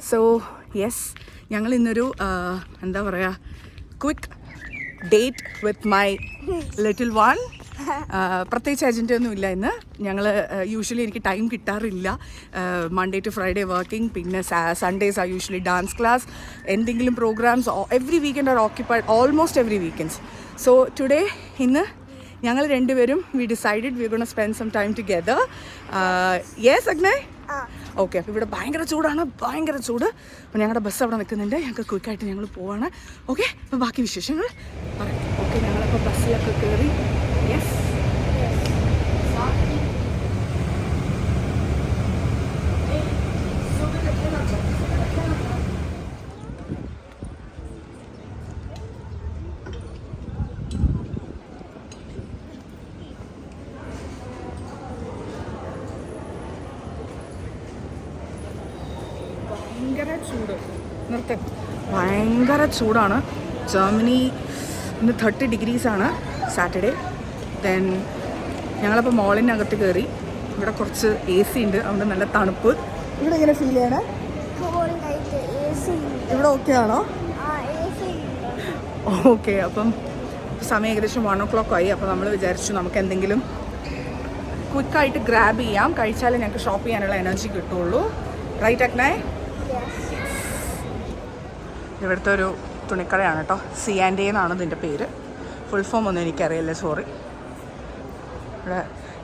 So yes, ഞങ്ങൾ ഇന്നൊരു എന്താ പറയുക, quick date with my little one. പ്രത്യേകിച്ച് അജൻഡയൊന്നും ഇല്ല ഇന്ന്. ഞങ്ങൾ യൂഷ്വലി എനിക്ക് ടൈം കിട്ടാറില്ല. മൺഡേ ടു ഫ്രൈഡേ വർക്കിംഗ്, പിന്നെ Sundays are usually dance class, എന്തെങ്കിലും programs. Every weekend are occupied, almost every weekends. So today, ഇന്ന് ഞങ്ങൾ രണ്ടുപേരും we decided we gonna spend some time together. Yes Agnay? Okay. അപ്പോൾ ഇവിടെ ഭയങ്കര ചൂടാണ്, ഭയങ്കര ചൂട്. അപ്പോൾ ഞങ്ങളുടെ ബസ് അവിടെ നിൽക്കുന്നുണ്ട്. ഞങ്ങൾക്ക് ക്വിക്കായിട്ട് ഞങ്ങൾ പോവാണ്. ഓക്കെ, അപ്പോൾ ബാക്കി വിശേഷങ്ങൾ പറയാം. ഓക്കെ, ഞങ്ങളപ്പോൾ ബസ്സിലൊക്കെ കയറി. യെസ്, ഭയങ്കര ചൂട്. നിർത്തം, ഭയങ്കര ചൂടാണ്. ജർമ്മനി ഇന്ന് 30 ഡിഗ്രീസാണ് സാറ്റർഡേ. ദെൻ ഞങ്ങളപ്പോൾ മോളിനകത്ത് കയറി. ഇവിടെ കുറച്ച് AC ഉണ്ട്, അതുകൊണ്ട് നല്ല തണുപ്പ്. ഇവിടെ എങ്ങനെ ഫീൽ ചെയ്യണേ? ഇവിടെ ഓക്കെ ആണോ? ഓക്കെ. അപ്പം സമയം ഏകദേശം 1 o'clock ആയി. അപ്പോൾ നമ്മൾ വിചാരിച്ചു നമുക്ക് എന്തെങ്കിലും ക്വിക്കായിട്ട് ഗ്രാബ് ചെയ്യാം. കഴിച്ചാലേ ഞങ്ങൾക്ക് ഷോപ്പ് ചെയ്യാനുള്ള എനർജി കിട്ടുള്ളൂ. റൈറ്റ് അഗ്നയ്? ഇവിടുത്തെ ഒരു തുണിക്കടയാണ് കേട്ടോ. C&A എന്നാണ് ഇതിൻ്റെ പേര്. ഫുൾ ഫോം ഒന്നും എനിക്കറിയില്ല, സോറി. ഇവിടെ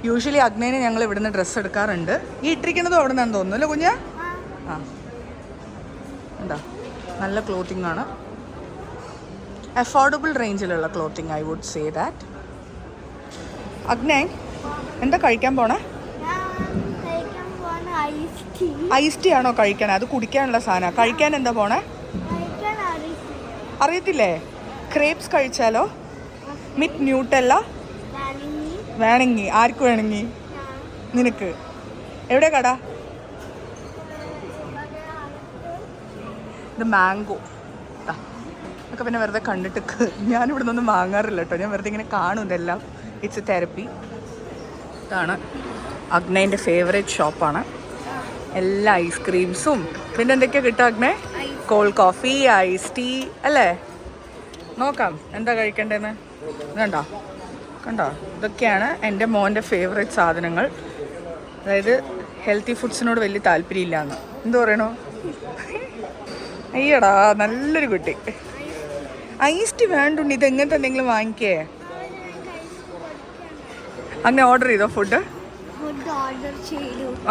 യൂഷ്വലി അഗ്നേനെ ഞങ്ങൾ ഇവിടുന്ന് ഡ്രസ്സ് എടുക്കാറുണ്ട്. ഈ ഇട്ടിരിക്കുന്നതും അവിടെ നിന്നാണ് തോന്നുന്നു അല്ലേ കുഞ്ഞ്? ആ, എന്താ നല്ല ക്ലോത്തിങ് ആണ്. അഫോർഡബിൾ റേഞ്ചിലുള്ള clothing, I would say that. Agnay, എന്താ കഴിക്കാൻ പോണേ? ഐസ് ടീ ആണോ കഴിക്കണേ? അത് കുടിക്കാനുള്ള സാധനമാണ്. കഴിക്കാൻ എന്താ പോണേ? അറിയത്തില്ലേ? ക്രേപ്സ് കഴിച്ചാലോ? മിറ്റ് ന്യൂട്ടല്ല വേണമെങ്കിൽ. ആർക്ക് വേണമെങ്കിൽ? നിനക്ക്. എവിടെ കട? ഇത് മാംഗോ ഒക്കെ. പിന്നെ വെറുതെ കണ്ടിട്ട് ഞാനിവിടെ നിന്നൊന്നും വാങ്ങാറില്ല കേട്ടോ. ഞാൻ വെറുതെ ഇങ്ങനെ കാണും ഇതെല്ലാം. It's A therapy. ഇതാണ് അഗ്നേൻ്റെ ഫേവറേറ്റ് ഷോപ്പാണ്. എല്ലാ ഐസ്ക്രീംസും പിന്നെ എന്തൊക്കെയാണ് കിട്ടുക അഗ്നയ്? കോൾഡ് കോഫി, ഐസ് ടീ അല്ലേ? നോക്കാം എന്താ കഴിക്കേണ്ടതെന്ന്. കണ്ടോ കണ്ടോ, ഇതൊക്കെയാണ് എൻ്റെ മോൻ്റെ ഫേവറേറ്റ് സാധനങ്ങൾ. അതായത് ഹെൽത്തി ഫുഡ്സിനോട് വലിയ താല്പര്യമില്ല എന്ന്. എന്തു പറയണോ? അയ്യടാ, നല്ലൊരു കുട്ടി. ഐസ് ടീ വേണ്ടുണ്ട്. ഇത് എങ്ങനത്തെ എന്തെങ്കിലും വാങ്ങിക്കേ? അങ്ങനെ ഓർഡർ ചെയ്തോ ഫുഡ്?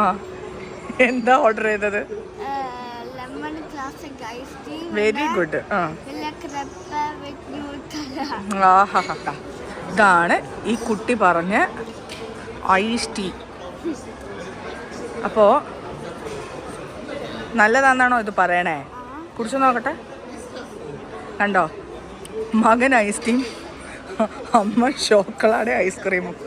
ആ, എന്താ ഓർഡർ ചെയ്തത്? Very good. ഇതാണ് ഈ കുട്ടി പറഞ്ഞ ഐസ് ടീ. അപ്പോൾ നല്ലതാണെന്നാണോ ഇത് പറയണേ? കുടിച്ചു നോക്കട്ടെ. കണ്ടോ, മകൻ ഐസ് ടീം, അമ്മ ചോക്ലേറ്റ് ഐസ്ക്രീമും.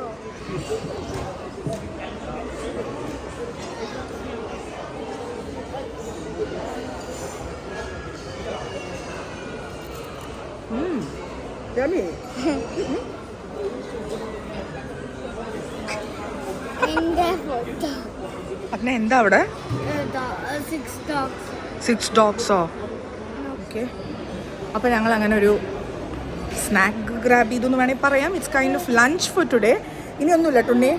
അങ്ങനെ എന്താ അവിടെ? 6 dogsോ? ഓക്കെ. അപ്പോൾ ഞങ്ങൾ അങ്ങനെ ഒരു സ്നാക്ക് ഗ്രാബ് ചെയ്തെന്ന് വേണമെങ്കിൽ പറയാം. It's kind of lunch for today. ഇനി ഒന്നുമില്ല ടുണ്ണി,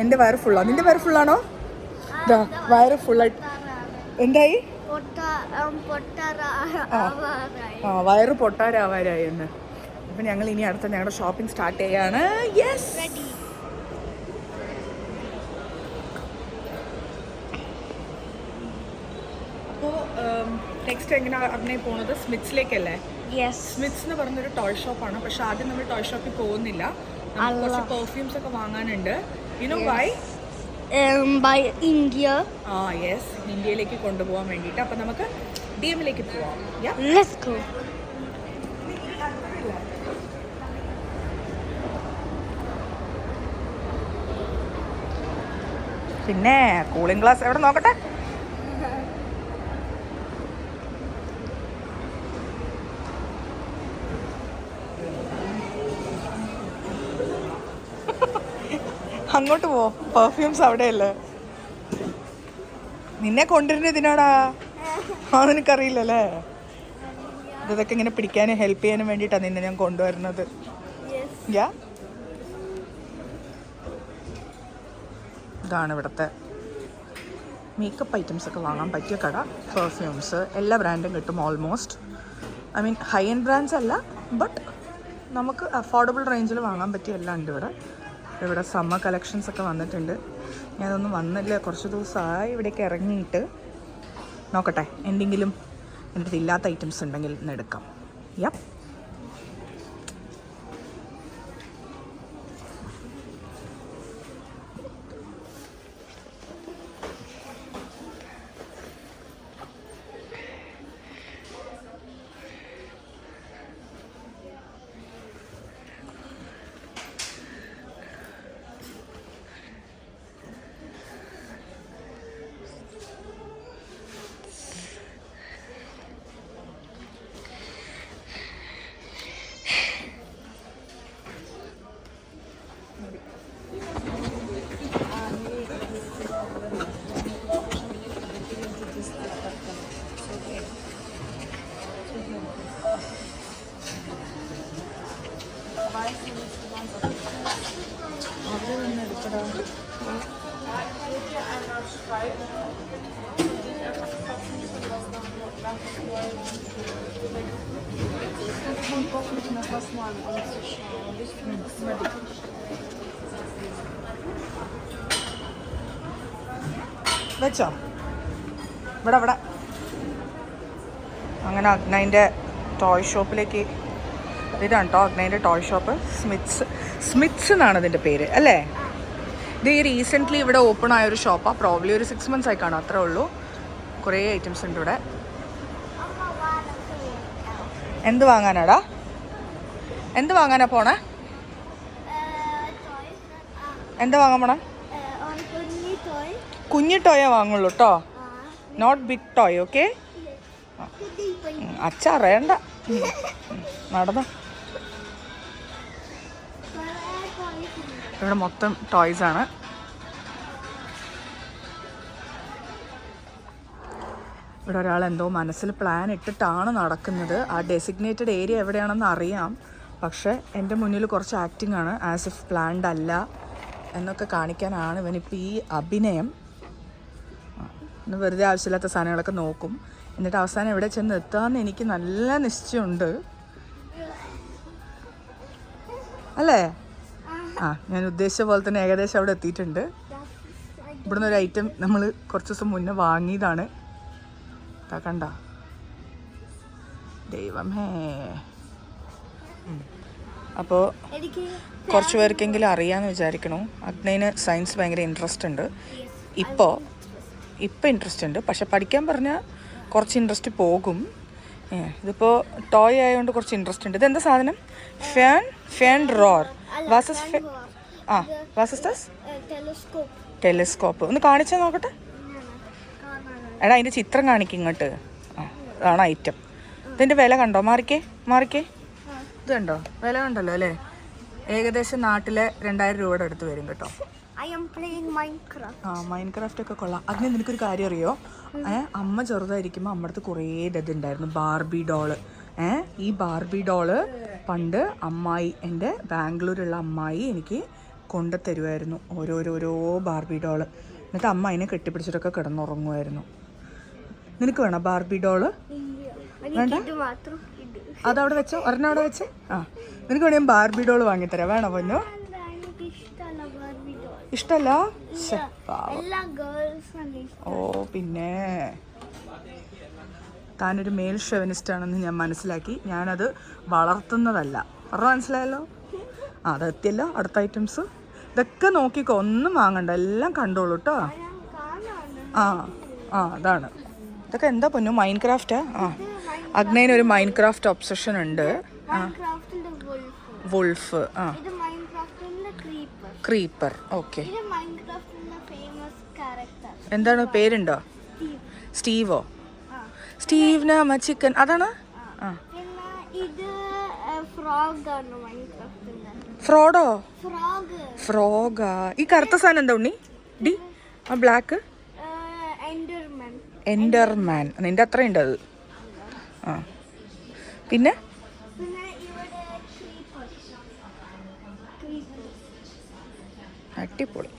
എൻ്റെ വയറ് ഫുള്ളാണ്. നിൻ്റെ വയറ് ഫുള്ളാണോ? ഇതാ വയറ് ഫുള്ളായിട്ട്. എന്തായി? വയറ് പൊട്ടാരാവാരായി എന്ന്. അപ്പം ഞങ്ങൾ ഇനി അടുത്ത ഞങ്ങളുടെ ഷോപ്പിംഗ് സ്റ്റാർട്ട് ചെയ്യാണ്. യെസ്, അപ്പോൾ നെക്സ്റ്റ് എങ്ങനെ അഗ്നയ് പോകുന്നത്? സ്മിത്സിലേക്കല്ലേ? സ്മിത്സ് എന്ന് പറഞ്ഞൊരു ടോയ് ഷോപ്പാണ്. പക്ഷെ ആദ്യം നമ്മൾ ടോയ് ഷോപ്പിൽ പോകുന്നില്ല. കുറച്ച് പെർഫ്യൂംസ് ഒക്കെ വാങ്ങാനുണ്ട്. You know why? by India. Yes, ഇന്ത്യയിലേക്ക് കൊണ്ടുപോകാൻ വേണ്ടിയിട്ട്. അപ്പം നമുക്ക് DM-ലേക്ക് പോവാം. Let's go. പിന്നെ കൂളിംഗ് ഗ്ലാസ് എവിടെ നോക്കട്ടെ? അങ്ങോട്ട് പോ, പെർഫ്യൂംസ് അവിടെയല്ലേ. നിന്നെ കൊണ്ടുവരുന്നതിനാടാ. നിനക്കറിയില്ലല്ലേ? ഇതൊക്കെ ഇങ്ങനെ പിടിക്കാനും ഹെൽപ്പ് ചെയ്യാനും വേണ്ടിയിട്ടാണ് നിന്നെ ഞാൻ കൊണ്ടുവരുന്നത്. യാ, ഇതാണ് ഇവിടുത്തെ മേക്കപ്പ് ഐറ്റംസ് ഒക്കെ വാങ്ങാൻ പറ്റിയ കട. പെർഫ്യൂംസ് എല്ലാ ബ്രാൻഡും കിട്ടും almost. I mean high end brands അല്ല, ബട്ട് നമുക്ക് അഫോർഡബിൾ റേഞ്ചിൽ വാങ്ങാൻ പറ്റിയ എല്ലാം ഉണ്ട് ഇവിടെ. ഇവിടെ സമ്മർ കളക്ഷൻസ് ഒക്കെ വന്നിട്ടുണ്ട്. ഞാനതൊന്നും വന്നില്ല, കുറച്ച് ദിവസമായി ഇവിടേക്ക് ഇറങ്ങിയിട്ട്. നോക്കട്ടെ, എന്തെങ്കിലും എൻ്റെ അടുത്ത് ഇല്ലാത്ത ഐറ്റംസ് ഉണ്ടെങ്കിൽ ഇന്ന് എടുക്കാം. യാ, വെച്ചോ ഇവിടെ. അങ്ങനെ അഗ്നൈൻ്റെ ടോയ് ഷോപ്പിലേക്ക്. ഇതാണ് കേട്ടോ അഗ്നൈൻ്റെ ടോയ് ഷോപ്പ്. സ്മിത്സ് എന്നാണ് അതിൻ്റെ പേര് അല്ലേ? ഇത് ഈ റീസെൻ്റ്ലി ഇവിടെ ഓപ്പൺ ആയൊരു ഷോപ്പാണ്. പ്രോബ്ലി ഒരു 6 months ആയി കാണും, അത്രേ ഉള്ളൂ. കുറേ ഐറ്റംസ് ഉണ്ട് ഇവിടെ. എന്ത് വാങ്ങാനാടാ? എന്ത് വാങ്ങാനാ പോണേ? എന്താ വാങ്ങാൻ പോണേ? കുഞ്ഞു ടോയേ വാങ്ങുള്ളൂ കേട്ടോ, നോട്ട് ബിഗ് ടോയ്. ഓക്കെ, അച്ഛ അറിയണ്ട. നടന്നോ. ഇവിടെ മൊത്തം ടോയ്സ് ആണ്. ഇവിടെ ഒരാൾ എന്തോ മനസ്സിൽ പ്ലാൻ ഇട്ടിട്ടാണ് നടക്കുന്നത്. ആ ഡെസിഗ്നേറ്റഡ് ഏരിയ എവിടെയാണെന്ന് അറിയാം, പക്ഷേ എൻ്റെ മുന്നിൽ കുറച്ച് ആക്ടിങ് ആണ്, ആസ് ഇഫ് പ്ലാൻഡ് അല്ല എന്നൊക്കെ കാണിക്കാനാണ് ഇവനിപ്പോൾ ഈ അഭിനയം. ഇന്ന് വെറുതെ ആവശ്യമില്ലാത്ത സാധനങ്ങളൊക്കെ നോക്കും, എന്നിട്ട് അവസാനം എവിടെ ചെന്ന് എത്താമെന്ന് എനിക്ക് നല്ല നിശ്ചയമുണ്ട് അല്ലേ? ഞാൻ ഉദ്ദേശിച്ച പോലെ തന്നെ ഏകദേശം അവിടെ എത്തിയിട്ടുണ്ട്. ഇവിടുന്ന് ഒരു ഐറ്റം നമ്മൾ കുറച്ച് ദിവസം മുന്നേ വാങ്ങിയതാണ്. കണ്ട ദൈവമേ. അപ്പോൾ കുറച്ച് പേർക്കെങ്കിലും അറിയാമെന്ന് വിചാരിക്കണു. അഗ്നൈന് സയൻസ് ഭയങ്കര ഇൻട്രസ്റ്റ് ഉണ്ട്. ഇപ്പോൾ ഇൻട്രസ്റ്റ് ഉണ്ട്, പക്ഷെ പഠിക്കാൻ പറഞ്ഞാൽ കുറച്ച് ഇൻട്രസ്റ്റ് പോകും. ഇതിപ്പോൾ ടോയ് ആയതുകൊണ്ട് കുറച്ച് ഇൻട്രസ്റ്റ് ഉണ്ട്. ഇതെന്താ സാധനം? Fan roar telescope. ഒന്ന് കാണിച്ചാൽ നോക്കട്ടെ. എടാ അതിൻ്റെ ചിത്രം കാണിക്കും ഇങ്ങോട്ട്. അതാണ് ഐറ്റം. ഇതിൻ്റെ വില കണ്ടോ? മാറിക്കേ. ഇത് കണ്ടോ? വില കണ്ടല്ലോ അല്ലേ? ഏകദേശം നാട്ടിലെ 2000 രൂപയുടെ അടുത്ത് വരും കേട്ടോ. മൈൻക്രാഫ്റ്റ് ഒക്കെ കൊള്ളാം. അതിന് നിനക്കൊരു കാര്യം അറിയോ? അമ്മ ചെറുതായിരിക്കുമ്പോൾ അമ്മ അടുത്ത് കുറേ ഇതുണ്ടായിരുന്നു, ബാർബി ഡോള്. ഈ ബാർബി ഡോള് പണ്ട് അമ്മായി, എൻ്റെ ബാംഗ്ലൂരുള്ള അമ്മായി എനിക്ക് കൊണ്ടുതരുമായിരുന്നു ഓരോരോ ബാർബി ഡോള്. എന്നിട്ട് അമ്മ അതിനെ കെട്ടിപ്പിടിച്ചിട്ടൊക്കെ കിടന്നുറങ്ങുമായിരുന്നു. നിനക്ക് വേണോ ബാർബി ഡോള്? വേണ്ട, അതവിടെ വെച്ചോ, ഒരെണ്ണം അവിടെ വെച്ച്. നിനക്ക് വേണേ ബാർബി ഡോള് വാങ്ങിത്തരാം. വേണോ പൊന്നോ? ഇഷ്ടല്ല? ഓ പിന്നെ താനൊരു മെയിൽ ഷെവനിസ്റ്റ് ആണെന്ന് ഞാൻ മനസ്സിലാക്കി. ഞാനത് വളർത്തുന്നതല്ല. പറഞ്ഞ മനസ്സിലായല്ലോ? അതെത്തിയല്ലോ. അടുത്ത ഐറ്റംസ് ഇതൊക്കെ നോക്കിക്കോ, ഒന്നും വാങ്ങണ്ട, എല്ലാം കണ്ടോളൂ കേട്ടോ. അതാണ്. ഇതൊക്കെ എന്താ പൊന്നു? മൈൻക്രാഫ്റ്റാ? അഗ്നൈന് ഒരു മൈൻക്രാഫ്റ്റ് ഒബ്സഷൻ ഉണ്ട്. വുൾഫ്. ക്രീപ്പർ. ഓക്കെ. എന്താണ് പേരുണ്ടോ? സ്റ്റീവോ? സ്റ്റീവിന് അമ്മ ചിക്കൻ. അതാണ്. ഫ്രോഡോ? ഫ്രോഗാ? ഈ കറുത്ത സാധനം എന്താ ഉണ്ണി? ഡി ആ ബ്ലാക്ക് എൻഡർമാൻ നിൻ്റെ അത്രയുണ്ട് അത്. ആ പിന്നെ അടിപൊളി.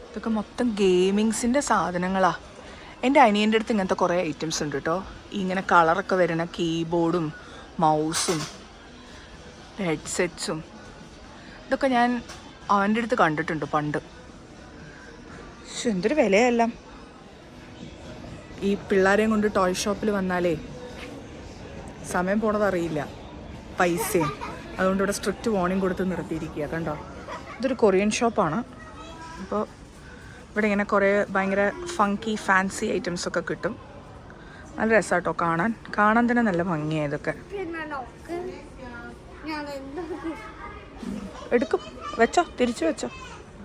ഇതൊക്കെ മൊത്തം ഗെയിമിങ്സിൻ്റെ സാധനങ്ങളാണ്. എൻ്റെ അനിയൻ്റെ അടുത്ത് ഇങ്ങനത്തെ കുറേ ഐറ്റംസ് ഉണ്ട് കേട്ടോ. ഇങ്ങനെ കളറൊക്കെ വരുന്ന കീബോർഡും മൗസും ഹെഡ്സെറ്റ്സും ഇതൊക്കെ ഞാൻ അവൻ്റെ അടുത്ത് കണ്ടിട്ടുണ്ട് പണ്ട്. പക്ഷെ എന്തൊരു വിലയെല്ലാം. ഈ പിള്ളേരെയും കൊണ്ട് ടോയ് ഷോപ്പിൽ വന്നാലേ സമയം പോണതറിയില്ല, പൈസയും. അതുകൊണ്ട് ഇവിടെ സ്ട്രിക്റ്റ് വാർണിംഗ് കൊടുത്ത് നിർത്തിയിരിക്കുക. കണ്ടോ, ഇതൊരു കൊറിയൻ ഷോപ്പാണ്. അപ്പോൾ ഇവിടെ ഇങ്ങനെ കുറേ ഭയങ്കര ഫങ്കി ഫാൻസി ഐറ്റംസൊക്കെ കിട്ടും. നല്ല രസമാട്ടോ കാണാൻ തന്നെ നല്ല ഭംഗിയാണ് ഇതൊക്കെ. എടുക്കും, വെച്ചോ, തിരിച്ചു വെച്ചോ.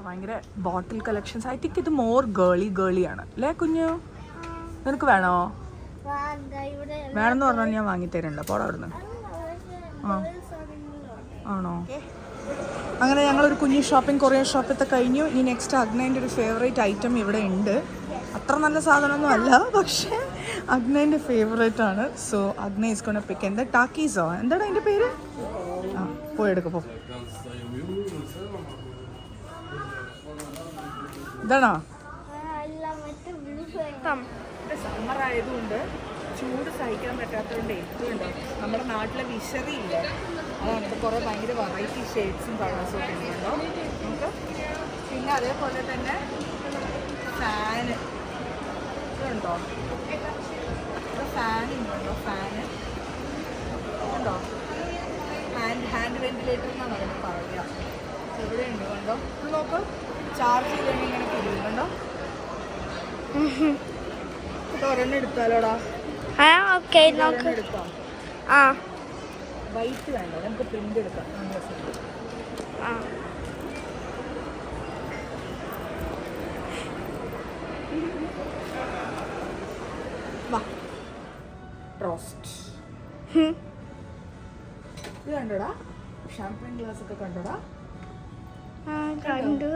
ഭയങ്കര ബോട്ടിൽ കളക്ഷൻസ്. ഐ തിങ്ക് ഇത് മോർ ഗേളിയാണ് അല്ലേ കുഞ്ഞു? നിനക്ക് വേണോ? വേണമെന്ന് പറഞ്ഞാൽ ഞാൻ വാങ്ങിത്തരണ്ട, പോടാ അവിടുന്ന്. ആണോ? അങ്ങനെ ഞങ്ങളൊരു കുഞ്ഞു ഷോപ്പിംഗ് കൊറിയൻ ഷോപ്പിലത്തെ കഴിഞ്ഞു. ഇനി നെക്സ്റ്റ് അഗ്നേൻ്റെ ഒരു ഫേവറേറ്റ് ഐറ്റം ഇവിടെ ഉണ്ട്. അത്ര നല്ല സാധനമൊന്നും അല്ല, പക്ഷേ അഗ്നേൻ്റെ ഫേവറേറ്റ് ആണ്. സോ അഗ്ന ഈസ് ഗോണ പിക്ക്. എന്താ ടാക്കീസോ എന്താണ് അതിൻ്റെ പേര്? ആ, പോയി എടുക്ക പോ. ഇതാണോ? സമ്മർ ആയതുകൊണ്ട് ചൂട് സഹിക്കാൻ പറ്റാത്തതുകൊണ്ടേ ഇതുണ്ടോ നമ്മുടെ നാട്ടിലെ വിശറിയില്ല, അതാണ്. ഇത് കുറേ ഭയങ്കര വെറൈറ്റി ഷെയ്ഡ്സും കളേഴ്സും ഒക്കെ ഉണ്ടോ നമുക്ക്. പിന്നെ അതേപോലെ തന്നെ ഫാന് ഇതുണ്ടോ, ഫാനുണ്ടോ, ഫാന് ഉണ്ടോ, ഹാൻഡ് വെന്റിലേറ്റർ എന്നാണ് അതിന് പറയുക. ഇവിടെ ഉണ്ട് കണ്ടോ. ഇത് നോക്ക്, ചാർജ് ചെയ്ത് ഇങ്ങനെ തിരിയും കണ്ടോ. ഒരെണ്ണം എടുത്താലോടാ. എടുക്കാം. വൈറ്റ് വേണ്ട, നമുക്ക് പ്രിന്റ് എടുക്കാം. റോസ്റ്റ് ഇത് കണ്ടോടാ, ഷാംപെയിൻ ഗ്ലാസ് ഒക്കെ കണ്ടോടാ. കണ്ടു.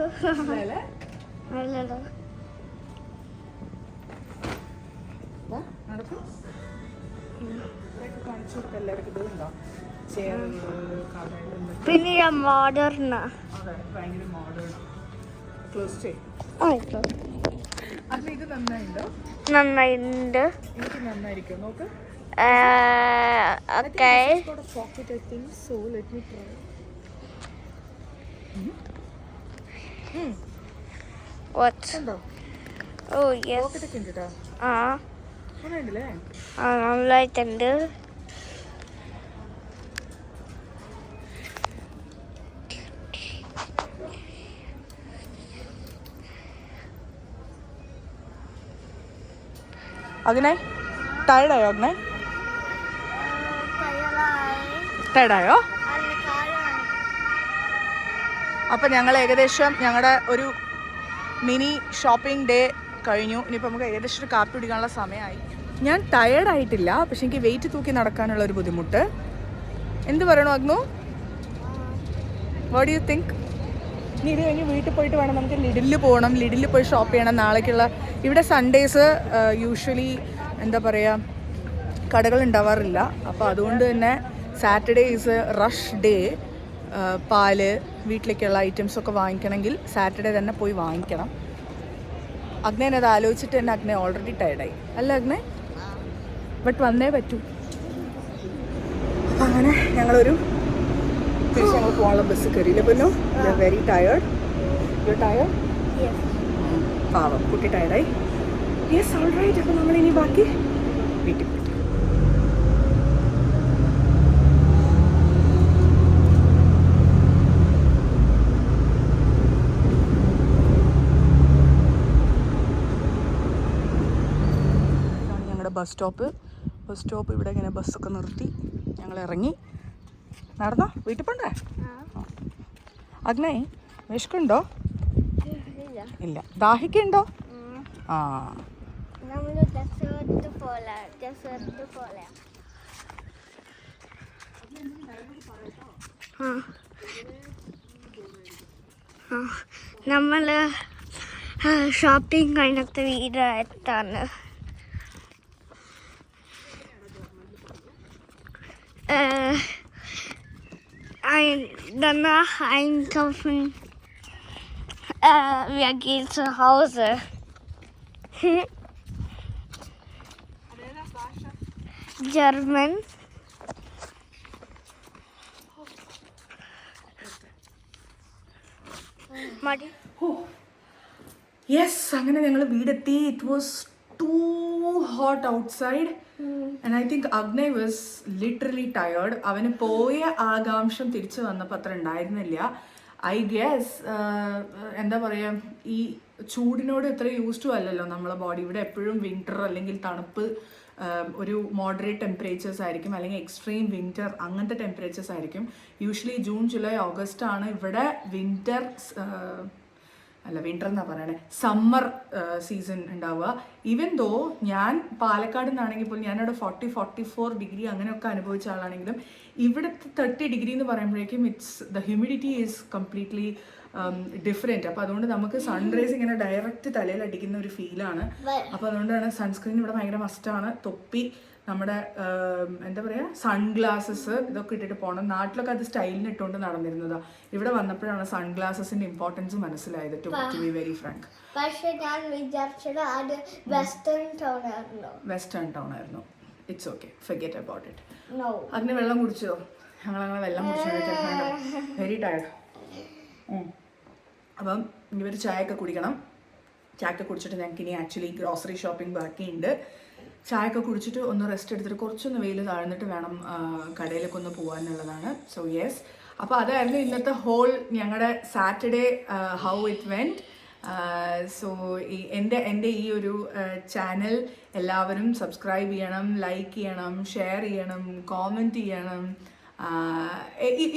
പിന്നെ മോഡേൺ, ഭയങ്കര മോഡേൺ. ക്ലോസ് ചെയ്യും. അത് ഇത് നന്നായിട്ടുണ്ടോ? നന്നായിട്ടുണ്ട്. എനിക്ക് നന്നായിരിക്കും, നോക്ക്. Okay. It's got a pocket, I think. So let me try. What? Kando. Oh yes. Pocket ഒക്കെ ഉണ്ട് ട്ടോ. ഉണ്ടല്ലേ? നന്നായിട്ടുണ്ട്. അഗ്നേ, ടയർഡായോ അഗ്നേ? ടയർഡായോ? അപ്പം ഞങ്ങൾ ഏകദേശം ഞങ്ങളുടെ ഒരു മിനി ഷോപ്പിംഗ് ഡേ കഴിഞ്ഞു. ഇനിയിപ്പോൾ നമുക്ക് ഏകദേശം ഒരു കാപ്പി കുടിക്കാനുള്ള സമയമായി. ഞാൻ ടയേർഡായിട്ടില്ല, പക്ഷെ എനിക്ക് വെയിറ്റ് തൂക്കി നടക്കാനുള്ള ഒരു ബുദ്ധിമുട്ട്. എന്ത് പറയണോ Agnu? What do you think? ഇനി ഇത് കഴിഞ്ഞ് വീട്ടിൽ പോയിട്ട് വേണം നമുക്ക് ലിഡിലിൽ പോകണം. ലിഡിലിൽ പോയി ഷോപ്പ് ചെയ്യണം നാളേക്കുള്ള. ഇവിടെ സൺഡേസ് യൂഷ്വലി എന്താ പറയുക, കടകൾ ഉണ്ടാവാറില്ല. അപ്പോൾ അതുകൊണ്ട് തന്നെ സാറ്റർഡേ ഈസ് റഷ് ഡേ. പാല്, വീട്ടിലേക്കുള്ള ഐറ്റംസൊക്കെ വാങ്ങിക്കണമെങ്കിൽ സാറ്റർഡേ തന്നെ പോയി വാങ്ങിക്കണം. അഗ്നേനെ അത് ആലോചിച്ചിട്ട് തന്നെ അഗ്നെ ഓൾറെഡി ടയർഡായി അല്ല അഗ്നെ? ബട്ട് വന്നേ പറ്റൂ. അപ്പം അങ്ങനെ ഞങ്ങളൊരു തിരിച്ച് ഞങ്ങൾ പോകാനുള്ള ബസ് കയറിയില്ല. പിന്നെ you are very tired. U tired? പാവം കുട്ടി ടയർഡായി. Yes, all right. അപ്പോൾ നമ്മളിനി ബാക്കി വീട്ടിൽ പോയി. ബസ് സ്റ്റോപ്പ് ഇവിടെ ഇങ്ങനെ ബസ്സൊക്കെ നിർത്തി ഞങ്ങൾ ഇറങ്ങി. നടന്നോ, വീട്ടിൽ പോണ്ടേ? അഗ്നേ, വിശക്കുണ്ടോ? ഇല്ല. ദാഹിക്കുണ്ടോ? ആ, നമ്മള് ഷോപ്പിംഗ് കഴിഞ്ഞത്തെ വീടായിട്ടാണ്. Danach einkaufen. Wir gehen zu Hause. German. Muddy. Yes, അങ്ങനെ ഞങ്ങൾ വീടെത്തി. It was too hot outside and I think Agnay was literally tired. അവന് പോയ ആകാംക്ഷം തിരിച്ചു വന്നപ്പോൾ അത്ര ഉണ്ടായിരുന്നില്ല. ഐ ഗെസ് എന്താ പറയുക, ഈ ചൂടിനോട് ഇത്ര യൂസ് ടു അല്ലല്ലോ നമ്മളെ ബോഡി. ഇവിടെ എപ്പോഴും വിൻ്റർ അല്ലെങ്കിൽ തണുപ്പ്, ഒരു മോഡറേറ്റ് ടെമ്പറേച്ചേഴ്സ് ആയിരിക്കും, അല്ലെങ്കിൽ എക്സ്ട്രീം വിൻ്റർ, അങ്ങനത്തെ ടെമ്പറേച്ചേഴ്സ് ആയിരിക്കും. യൂഷ്വലി ജൂൺ ജൂലൈ ഓഗസ്റ്റ് ആണ് ഇവിടെ വിൻ്റർ എന്നാ പറയണേ, സമ്മർ സീസൺ ഉണ്ടാവുക. ഈവൻ ദോ ഞാൻ പാലക്കാട് നിന്നാണെങ്കിൽ പോലും ഞാനവിടെ 44 ഡിഗ്രി അങ്ങനെയൊക്കെ അനുഭവിച്ച ആളാണെങ്കിലും ഇവിടുത്തെ 30 ഡിഗ്രി എന്ന് പറയുമ്പോഴേക്കും the humidity is completely different. അപ്പോൾ അതുകൊണ്ട് നമുക്ക് സൺറൈസ് ഇങ്ങനെ ഡയറക്റ്റ് തലയിൽ അടിക്കുന്ന ഒരു ഫീലാണ്. അപ്പോൾ അതുകൊണ്ടാണ് സൺസ്ക്രീൻ ഇവിടെ ഭയങ്കര മസ്റ്റാണ്. തൊപ്പി, നമ്മുടെ എന്താ പറയുക, സൺഗ്ലാസസ്, ഇതൊക്കെ ഇട്ടിട്ട് പോകണം. നാട്ടിലൊക്കെ അത് സ്റ്റൈലിന് ഇട്ടുകൊണ്ട് നടന്നിരുന്നതാണ്. ഇവിടെ വന്നപ്പോഴാണ് സൺഗ്ലാസസിൻ്റെ ഇമ്പോർട്ടൻസ് മനസ്സിലായത്, ടു ബി വെരി ഫ്രാങ്ക്. പക്ഷേ ഞാൻ വിചാരിച്ചത് അത് വെസ്റ്റേൺ ടൗൺ ആയിരുന്നു. It's okay, forget about it. No. അതിന് വെള്ളം കുടിച്ചോ? ഞങ്ങളങ്ങനെ വെള്ളം കുടിച്ചു, വെരി ടയർഡ്. അപ്പം ഇനി ഒരു ചായയൊക്കെ കുടിക്കണം. ചായയൊക്കെ കുടിച്ചിട്ട് ഞങ്ങൾക്ക് ഇനി ആക്ച്വലി ഗ്രോസറി ഷോപ്പിംഗ് ബാക്കിയുണ്ട്. ചായയൊക്കെ കുടിച്ചിട്ട് ഒന്ന് റെസ്റ്റ് എടുത്തിട്ട് കുറച്ചൊന്ന് വെയിൽ താഴ്ന്നിട്ട് വേണം കടയിലൊക്കെ ഒന്ന് പോകാനുള്ളതാണ്. സോ യെസ്, അപ്പോൾ അതായിരുന്നു ഇന്നത്തെ ഹോൾ ഞങ്ങളുടെ Saturday how it went. So എൻ്റെ ഈ ഒരു ചാനൽ എല്ലാവരും സബ്സ്ക്രൈബ് ചെയ്യണം, ലൈക്ക് ചെയ്യണം, ഷെയർ ചെയ്യണം, കോമെൻറ്റ് ചെയ്യണം.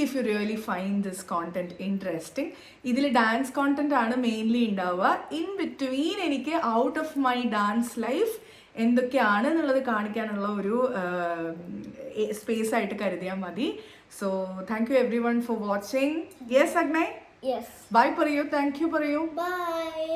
If you really find this content interesting. ഇതിൽ ഡാൻസ് കോണ്ടന്റ് ആണ് മെയിൻലി ഉണ്ടാവുക. ഇൻ ബിറ്റ്വീൻ എനിക്ക് out of my dance life എന്തൊക്കെയാണ് എന്നുള്ളത് കാണിക്കാനുള്ള ഒരു സ്പേസ് ആയിട്ട് കരുതിയാൽ മതി. So thank you everyone for watching. Yes Agnay, Yes. Bye പറയൂ, താങ്ക് യു പറയൂ. Bye.